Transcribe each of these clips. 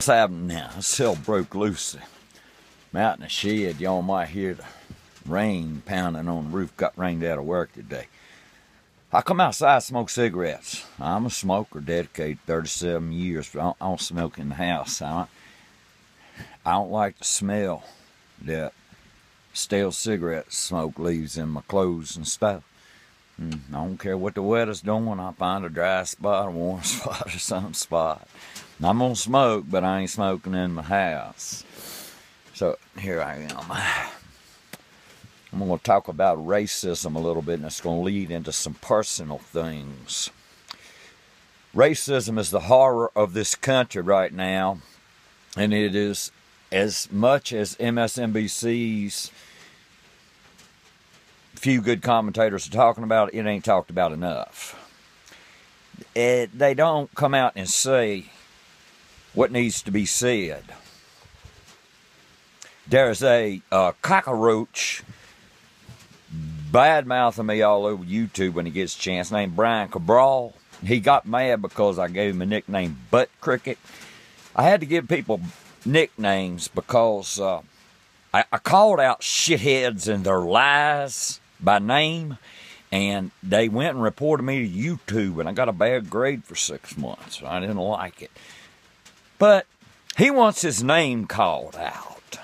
What's happening now? This hell broke loose. I'm out in the shed. Y'all might hear the rain pounding on the roof. Got rained out of work today. I come outside and smoke cigarettes. I'm a smoker, dedicated 37 years, but I don't smoke in the house. I don't like the smell that stale cigarette smoke leaves in my clothes and stuff. I don't care what the weather's doing. I find a dry spot, a warm spot, or some spot. I'm gonna smoke, but I ain't smoking in my house. So here I am. I'm gonna talk about racism a little bit, and it's gonna lead into some personal things. Racism is the horror of this country right now, and it is, as much as MSNBC's few good commentators are talking about it, ain't talked about enough. They don't come out and say what needs to be said. There's a cockroach bad-mouthing me all over YouTube when he gets a chance, named Brian Cabral. He got mad because I gave him a nickname, Butt Cricket. I had to give people nicknames because I called out shitheads and their lies by name, and they went and reported me to YouTube, and I got a bad grade for 6 months. I didn't like it. But he wants his name called out.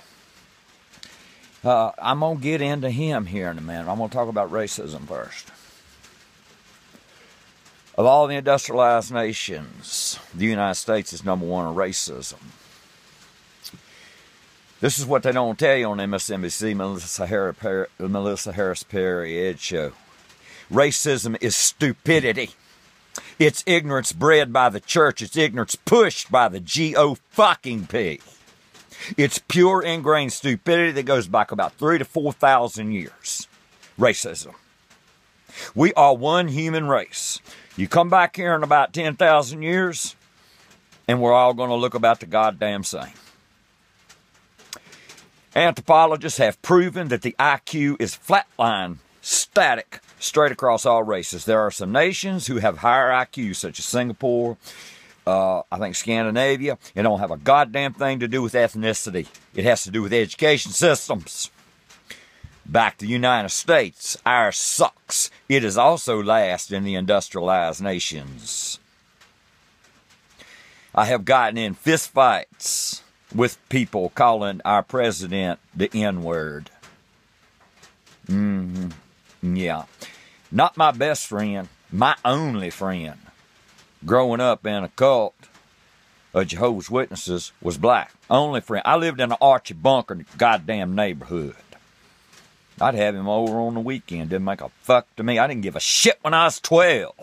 I'm going to get into him here in a minute. I'm going to talk about racism first. Of all the industrialized nations, the United States is number one in racism. This is what they don't tell you on MSNBC, Melissa Harris Perry Ed Show. Racism is stupidity. It's ignorance bred by the church. It's ignorance pushed by the G-O-fucking-P. It's pure ingrained stupidity that goes back about 3,000 to 4,000 years. Racism. We are one human race. You come back here in about 10,000 years, and we're all going to look about the goddamn same. Anthropologists have proven that the IQ is flatline, static, straight across all races. There are some nations who have higher IQ, such as Singapore, I think Scandinavia. It don't have a goddamn thing to do with ethnicity. It has to do with education systems. Back to the United States, ours sucks. It is also last in the industrialized nations. I have gotten in fist fights with people calling our president the N-word. Yeah. Not my best friend, my only friend. Growing up in a cult of Jehovah's Witnesses was black. Only friend. I lived in an Archie Bunker goddamn neighborhood. I'd have him over on the weekend. Didn't make a fuck to me. I didn't give a shit when I was 12.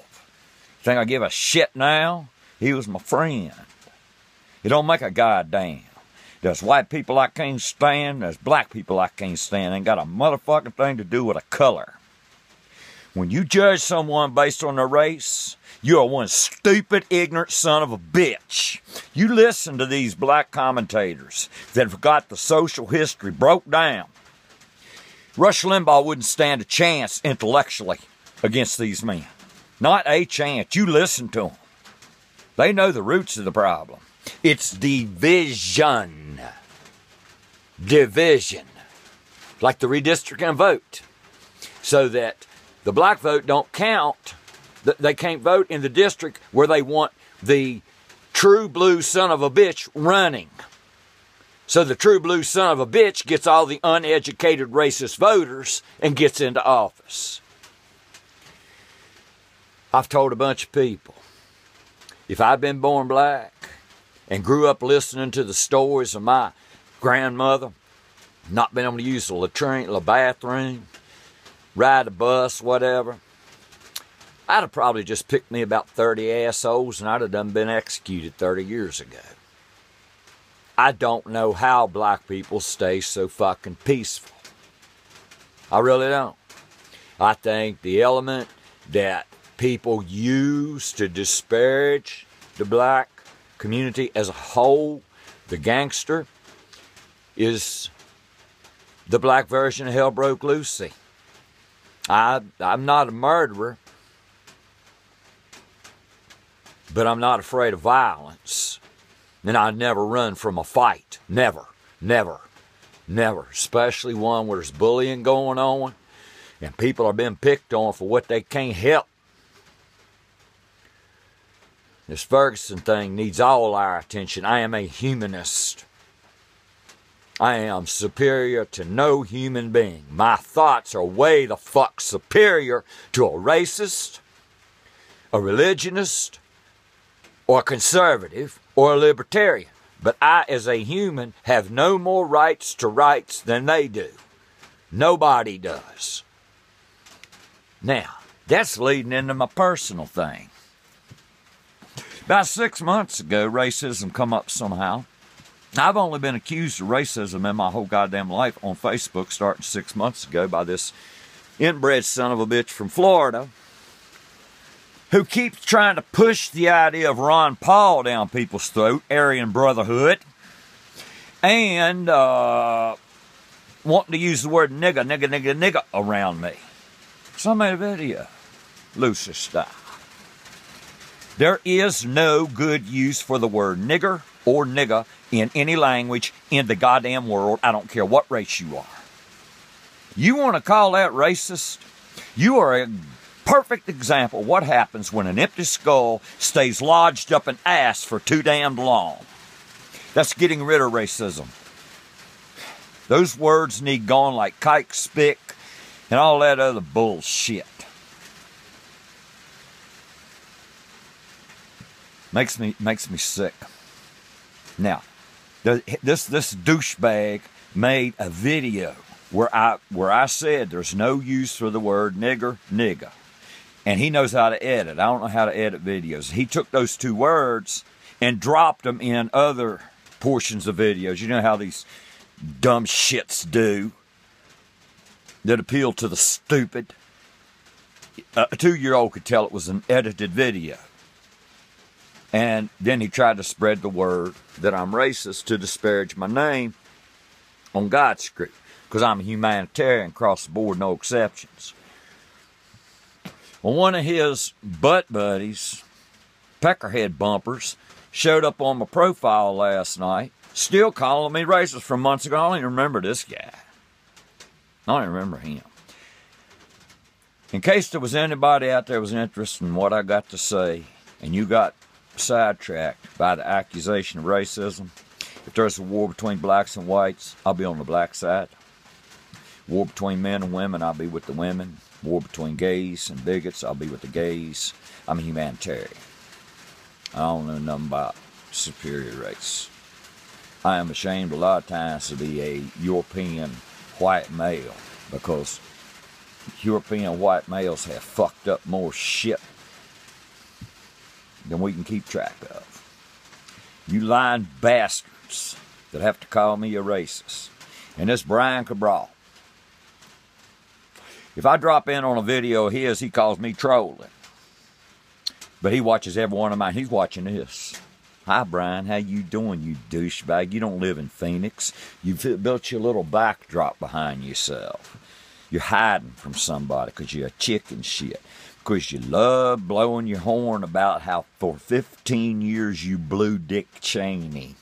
Think I give a shit now? He was my friend. It don't make a goddamn. There's white people I can't stand. There's black people I can't stand. Ain't got a motherfucking thing to do with a color. When you judge someone based on their race, you are one stupid, ignorant son of a bitch. You listen to these black commentators that have got the social history broke down. Rush Limbaugh wouldn't stand a chance intellectually against these men. Not a chance. You listen to them. They know the roots of the problem. It's division. Division. Like the redistricting vote. So that the black vote don't count. They can't vote in the district where they want the true blue son of a bitch running. So the true blue son of a bitch gets all the uneducated racist voters and gets into office. I've told a bunch of people, if I'd been born black and grew up listening to the stories of my grandmother, not being able to use the latrine, the bathroom, ride a bus, whatever, I'd have probably just picked me about 30 assholes and I'd have done been executed 30 years ago. I don't know how black people stay so fucking peaceful. I really don't. I think the element that people use to disparage the black community as a whole, the gangster, is the black version of Hell Broke Lucy. I'm not a murderer, but I'm not afraid of violence. And I'd never run from a fight. Never, never, never. Especially one where there's bullying going on and people are being picked on for what they can't help. This Ferguson thing needs all our attention. I am a humanist. I am superior to no human being. My thoughts are way the fuck superior to a racist, a religionist, or a conservative, or a libertarian. But I, as a human, have no more rights to rights than they do. Nobody does. Now, that's leading into my personal thing. About 6 months ago, racism come up somehow. I've only been accused of racism in my whole goddamn life on Facebook starting 6 months ago by this inbred son of a bitch from Florida who keeps trying to push the idea of Ron Paul down people's throat, Aryan Brotherhood, and wanting to use the word nigga around me. So I made a video, Lucy style. There is no good use for the word nigger or nigga in any language in the goddamn world. I don't care what race you are. You want to call that racist? You are a perfect example of what happens when an empty skull stays lodged up an ass for too damned long. That's getting rid of racism. Those words need gone like kike spick and all that other bullshit. Makes me sick. Now, this douchebag made a video where I said there's no use for the word nigger, nigga. And he knows how to edit. I don't know how to edit videos. He took those two words and dropped them in other portions of videos. You know how these dumb shits do that appeal to the stupid. A 2-year-old could tell it was an edited video. And then he tried to spread the word that I'm racist to disparage my name on God's crew. Because I'm a humanitarian, across the board, no exceptions. Well, one of his butt buddies, peckerhead bumpers, showed up on my profile last night, still calling me racist from months ago. I don't even remember this guy. I don't even remember him. In case there was anybody out there was interested in what I got to say, and you got sidetracked by the accusation of racism, if there's a war between blacks and whites, I'll be on the black side. War between men and women, I'll be with the women. War between gays and bigots, I'll be with the gays. I'm a humanitarian. I don't know nothing about superior race. I am ashamed a lot of times to be a European white male because European white males have fucked up more shit than we can keep track of. You lying bastards that have to call me a racist. And this Brian Cabral, if I drop in on a video of his, he calls me trolling. But he watches every one of mine. He's watching this. Hi, Brian. How you doing, you douchebag? You don't live in Phoenix. You've built your little backdrop behind yourself. You're hiding from somebody because you're a chicken shit. Because you love blowing your horn about how for 15 years you blew Dick Cheney.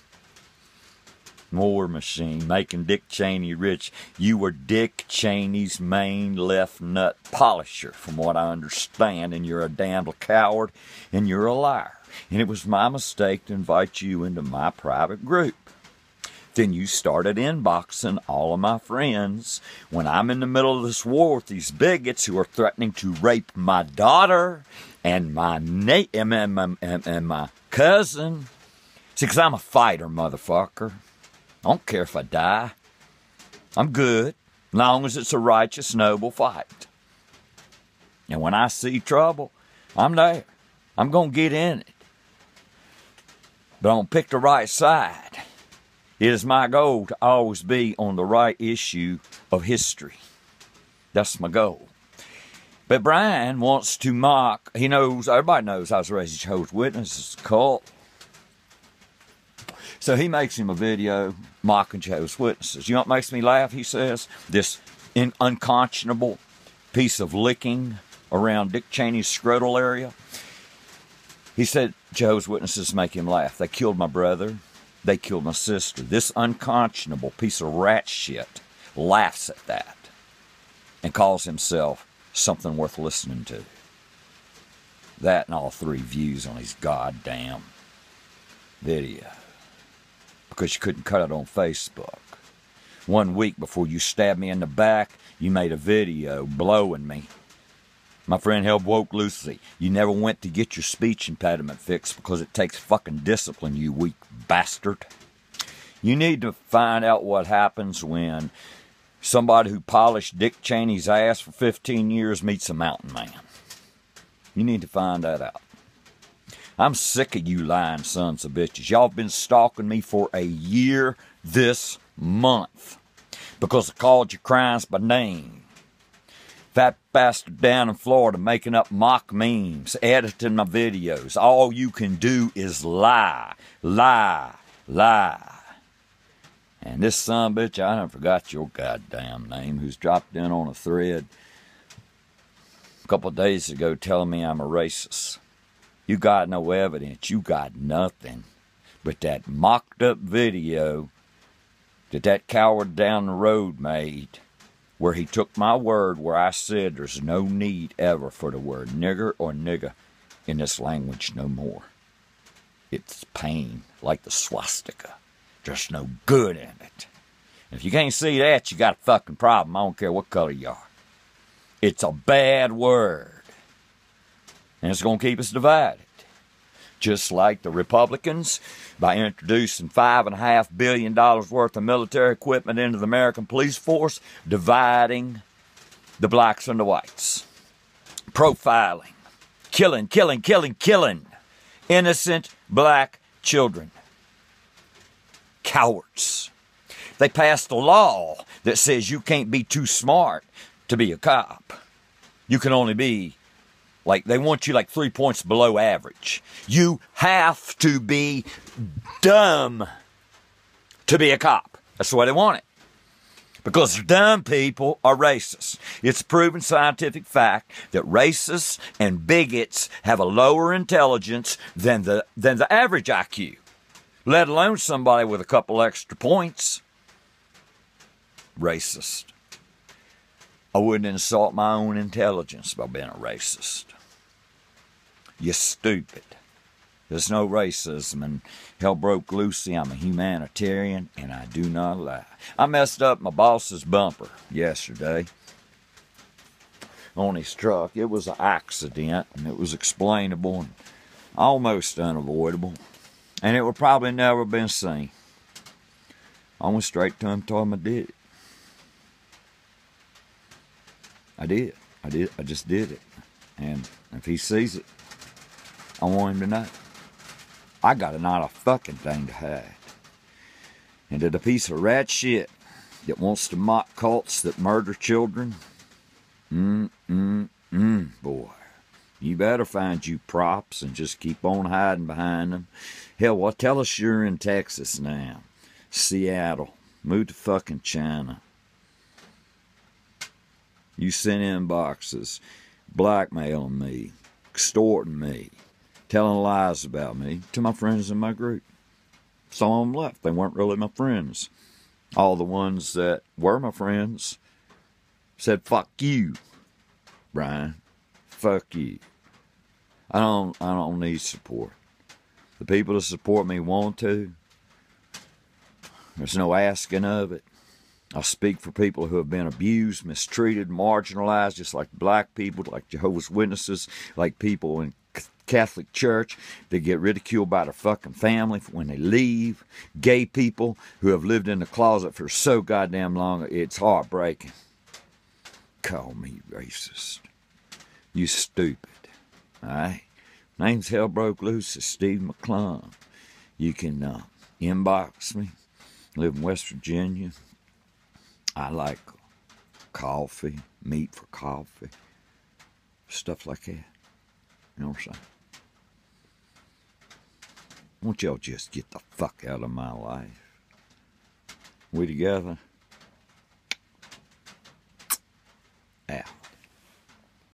War machine, making Dick Cheney rich. You were Dick Cheney's main left nut polisher, from what I understand, and you're a damned coward, and you're a liar. And it was my mistake to invite you into my private group. Then you started inboxing all of my friends when I'm in the middle of this war with these bigots who are threatening to rape my daughter and my my cousin. See, because I'm a fighter, motherfucker. I don't care if I die. I'm good, as long as it's a righteous, noble fight. And when I see trouble, I'm there. I'm going to get in it. But I'm going to pick the right side. It is my goal to always be on the right issue of history. That's my goal. But Brian wants to mock. He knows, everybody knows I was raised Jehovah's Witnesses, cult. So he makes him a video mocking Jehovah's Witnesses. You know what makes me laugh, he says? This unconscionable piece of licking around Dick Cheney's scrotal area. He said Jehovah's Witnesses make him laugh. They killed my brother. they killed my sister. This unconscionable piece of rat shit laughs at that and calls himself something worth listening to. That and all 3 views on his goddamn video. Because you couldn't cut it on Facebook. 1 week before you stabbed me in the back, you made a video blowing me. My friend held woke Lucy. You never went to get your speech impediment fixed because it takes fucking discipline, you weak bastard. You need to find out what happens when somebody who polished Dick Cheney's ass for 15 years meets a mountain man. You need to find that out. I'm sick of you lying sons of bitches. Y'all have been stalking me for a year this month because I called your crimes by name. Fat bastard down in Florida making up mock memes, editing my videos. All you can do is lie, lie, lie. And this son of a bitch, I done forgot your goddamn name, who's dropped in on a thread a couple of days ago telling me I'm a racist. You got no evidence. You got nothing but that mocked up video that coward down the road made, where he took my word where I said there's no need ever for the word nigger or nigga in this language no more. It's pain, like the swastika. There's no good in it. And if you can't see that, you got a fucking problem. I don't care what color you are. It's a bad word. And it's going to keep us divided. Just like the Republicans, by introducing $5.5 billion worth of military equipment into the American police force, dividing the blacks and the whites. Profiling. Killing innocent black children. Cowards. They passed a law that says you can't be too smart to be a cop. You can only be, they want you 3 points below average. You have to be dumb to be a cop. That's the way they want it. Because dumb people are racist. It's a proven scientific fact that racists and bigots have a lower intelligence than the average IQ. Let alone somebody with a couple extra points. Racist. I wouldn't insult my own intelligence by being a racist. You're stupid. There's no racism, and hell broke Lucy. I'm a humanitarian, and I do not lie. I messed up my boss's bumper yesterday on his truck. It was an accident, and it was explainable and almost unavoidable, and it would probably never have been seen. I went straight to him and told him I did it. I just did it. And if he sees it, I want him to know. I got not a fucking thing to hide. And to the piece of rat shit that wants to mock cults that murder children, boy, you better find you props and just keep on hiding behind them. Hell, well, tell us you're in Texas now. Seattle. Move to fucking China. You send inboxes, blackmailing me, extorting me, telling lies about me to my friends in my group. Some of them left. They weren't really my friends. All the ones that were my friends said, fuck you, Brian. Fuck you. I don't need support. The people that support me want to. There's no asking of it. I speak for people who have been abused, mistreated, marginalized, just like black people, like Jehovah's Witnesses, like people in Catholic Church that get ridiculed by their fucking family when they leave. Gay people who have lived in the closet for so goddamn long, it's heartbreaking. Call me racist. You stupid. Alright? Name's Hell Broke Loose. It's Steve McClung. You can inbox me. Live in West Virginia. I like coffee, meat for coffee, stuff like that. You know what I'm saying? Won't y'all just get the fuck out of my life? We together?